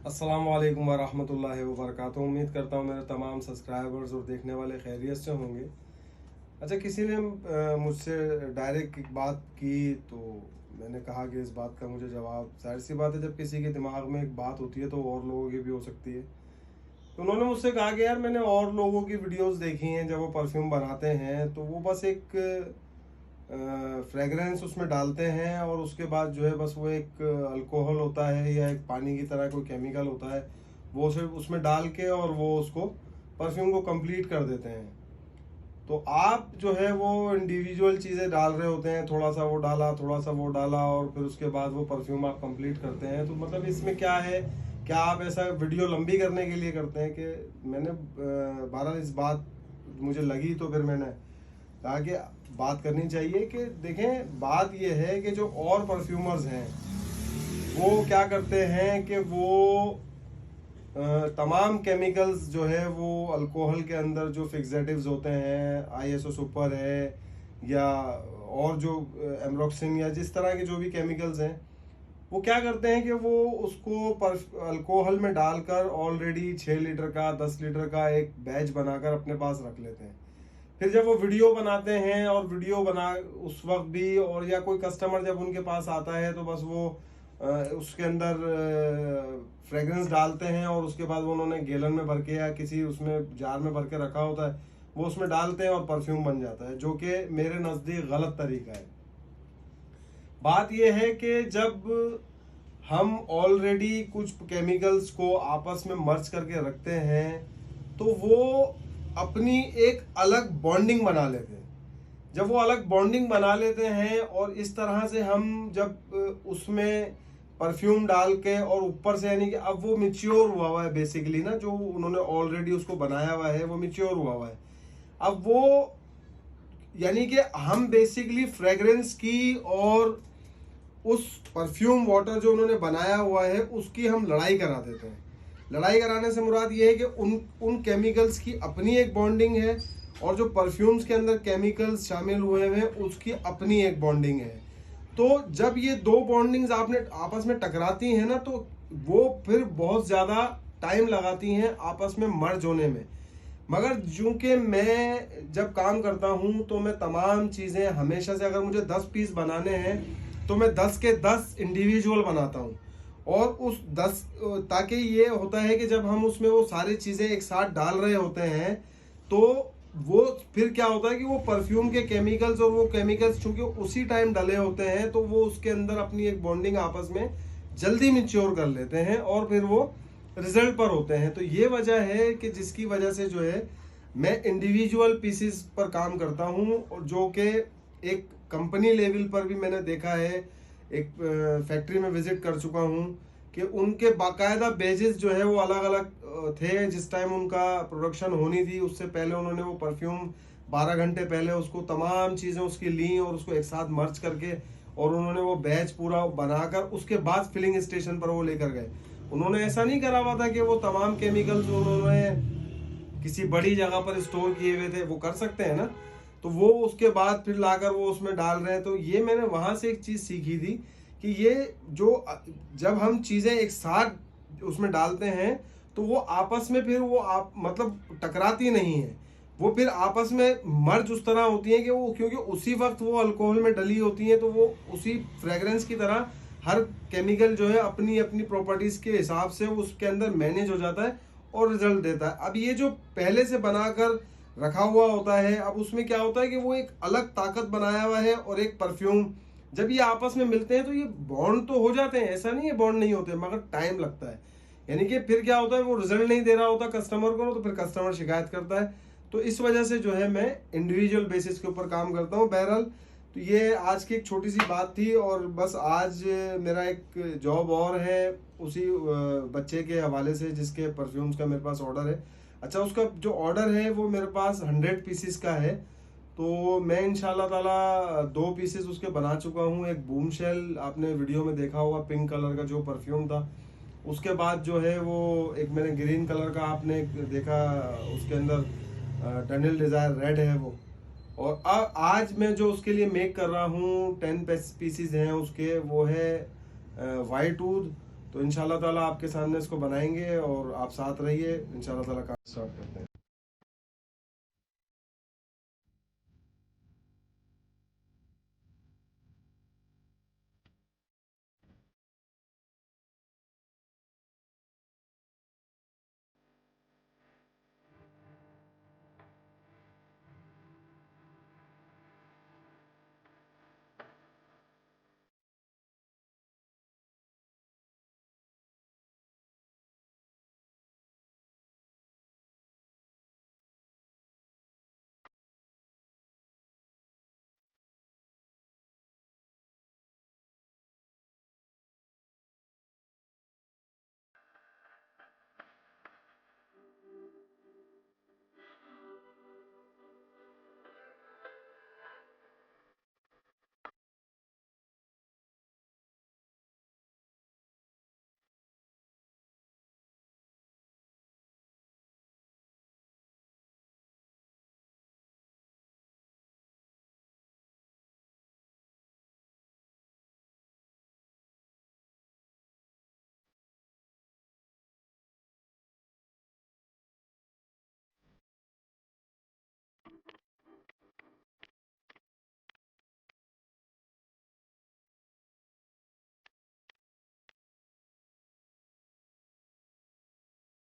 अस्सलाम वालेकुम वरहमतुल्लाहि वबरकातुहू। उम्मीद करता हूँ मेरे तमाम सब्सक्राइबर्स और देखने वाले खैरियत से होंगे। अच्छा, किसी ने मुझसे डायरेक्ट एक बात की तो मैंने कहा कि इस बात का मुझे जवाब, जाहिर सी बात है जब किसी के दिमाग में एक बात होती है तो और लोगों की भी हो सकती है। तो उन्होंने मुझसे कहा कि यार, मैंने और लोगों की वीडियोस देखी हैं, जब वो परफ्यूम बनाते हैं तो वो बस एक फ्रेगरेंस उसमें डालते हैं और उसके बाद जो है बस वो एक अल्कोहल होता है या एक पानी की तरह कोई केमिकल होता है, वो सिर्फ उसमें डाल के और वो उसको परफ्यूम को कंप्लीट कर देते हैं। तो आप जो है वो इंडिविजुअल चीज़ें डाल रहे होते हैं, थोड़ा सा वो डाला, थोड़ा सा वो डाला और फिर उसके बाद वो परफ्यूम आप कंप्लीट करते हैं। तो मतलब इसमें क्या है, क्या आप ऐसा वीडियो लंबी करने के लिए करते हैं? कि मैंने बहरहाल इस बात मुझे लगी तो फिर मैंने कहा कि बात करनी चाहिए। कि देखें, बात ये है कि जो और परफ्यूमर्स हैं वो क्या करते हैं कि वो तमाम केमिकल्स जो है वो अल्कोहल के अंदर जो फिक्सेटिव्स होते हैं, आईएसओ सुपर है या और जो एम्ब्रोक्सिन या जिस तरह के जो भी केमिकल्स हैं, वो क्या करते हैं कि वो उसको अल्कोहल में डालकर ऑलरेडी 6 लीटर का 10 लीटर का एक बैच बनाकर अपने पास रख लेते हैं। फिर जब वो वीडियो बनाते हैं और वीडियो बना उस वक्त भी, और या कोई कस्टमर जब उनके पास आता है तो बस वो उसके अंदर फ्रेग्रेंस डालते हैं और उसके बाद वो उन्होंने गैलन में भर के या किसी उसमें जार में भर के रखा होता है, वो उसमें डालते हैं और परफ्यूम बन जाता है, जो कि मेरे नज़दीक गलत तरीका है। बात यह है कि जब हम ऑलरेडी कुछ केमिकल्स को आपस में मर्ज करके रखते हैं तो वो अपनी एक अलग बॉन्डिंग बना लेते हैं। जब वो अलग बॉन्डिंग बना लेते हैं और इस तरह से हम जब उसमें परफ्यूम डाल के और ऊपर से, यानी कि अब वो मिच्योर हुआ है बेसिकली ना, जो उन्होंने ऑलरेडी उसको बनाया हुआ है वो मिच्योर हुआ है। अब वो, यानी कि हम बेसिकली फ्रेग्रेंस की और उस परफ्यूम वाटर जो उन्होंने बनाया हुआ है उसकी हम लड़ाई करा देते हैं। लड़ाई कराने से मुराद ये है कि उन उन केमिकल्स की अपनी एक बॉन्डिंग है और जो परफ्यूम्स के अंदर केमिकल्स शामिल हुए हैं उसकी अपनी एक बॉन्डिंग है। तो जब ये दो बॉन्डिंग्स आपने आपस में टकराती हैं ना, तो वो फिर बहुत ज़्यादा टाइम लगाती हैं आपस में मर्ज होने में। मगर चूंकि मैं जब काम करता हूं तो मैं तमाम चीज़ें हमेशा से, अगर मुझे 10 पीस बनाने हैं तो मैं 10 के 10 इंडिविजुअल बनाता हूं। और उस 10, ताकि ये होता है कि जब हम उसमें वो सारी चीज़ें एक साथ डाल रहे होते हैं तो वो फिर क्या होता है कि वो परफ्यूम के केमिकल्स और वो केमिकल्स चूंकि उसी टाइम डले होते हैं तो वो उसके अंदर अपनी एक बॉन्डिंग आपस में जल्दी मिच्योर कर लेते हैं और फिर वो रिजल्ट पर होते हैं। तो ये वजह है कि जिसकी वजह से जो है मैं इंडिविजुअल पीसीस पर काम करता हूँ, और जो कि एक कंपनी लेवल पर भी मैंने देखा है। एक फैक्ट्री में विजिट कर चुका हूँ कि उनके बाकायदा बेजेस जो है वो अलग अलग थे। जिस टाइम उनका प्रोडक्शन होनी थी उससे पहले उन्होंने वो परफ्यूम 12 घंटे पहले उसको तमाम चीज़ें उसकी ली और उसको एक साथ मर्ज करके और उन्होंने वो बैच पूरा बनाकर उसके बाद फिलिंग स्टेशन पर वो लेकर गए। उन्होंने ऐसा नहीं करा हुआ था कि वो तमाम केमिकल्स उन्होंने किसी बड़ी जगह पर स्टोर किए हुए थे, वो कर सकते हैं ना। तो वो उसके बाद फिर लाकर वो उसमें डाल रहे हैं। तो ये मैंने वहां से एक चीज सीखी थी कि ये जो जब हम चीजें एक साथ उसमें डालते हैं तो वो आपस में फिर वो आप मतलब टकराती नहीं है, वो फिर आपस में मर्ज उस तरह होती है कि वो, क्योंकि उसी वक्त वो अल्कोहल में डली होती है तो वो उसी फ्रेग्रेंस की तरह हर केमिकल जो है अपनी अपनी प्रॉपर्टीज के हिसाब से उसके अंदर मैनेज हो जाता है और रिजल्ट देता है। अब ये जो पहले से बनाकर रखा हुआ होता है, अब उसमें क्या होता है कि वो एक अलग ताकत बनाया हुआ है और एक परफ्यूम, जब ये आपस में मिलते हैं तो ये बॉन्ड तो हो जाते हैं, ऐसा नहीं है बॉन्ड नहीं होते, मगर टाइम लगता है। यानी कि फिर क्या होता है, वो रिजल्ट नहीं दे रहा होता कस्टमर को, तो फिर कस्टमर शिकायत करता है। तो इस वजह से जो है मैं इंडिविजुअल बेसिस के ऊपर काम करता हूँ। बहरहाल, तो ये आज की एक छोटी सी बात थी और बस आज मेरा एक जॉब और है उसी बच्चे के हवाले से जिसके परफ्यूम्स का मेरे पास ऑर्डर है। अच्छा, उसका जो ऑर्डर है वो मेरे पास 100 पीसीस का है। तो मैं इंशाल्लाह ताला 2 पीसेस उसके बना चुका हूँ। एक बूम शेल आपने वीडियो में देखा होगा, पिंक कलर का जो परफ्यूम था। उसके बाद जो है वो एक मैंने ग्रीन कलर का आपने देखा, उसके अंदर डैनियल डिजायर रेड है वो। और आज मैं जो उसके लिए मेक कर रहा हूँ 10 पीसीज हैं उसके, वो है वाइट ऊद। तो इंशाल्लाह ताला आपके सामने इसको बनाएंगे और आप साथ रहिए, इंशाल्लाह ताला काम स्टार्ट करते हैं।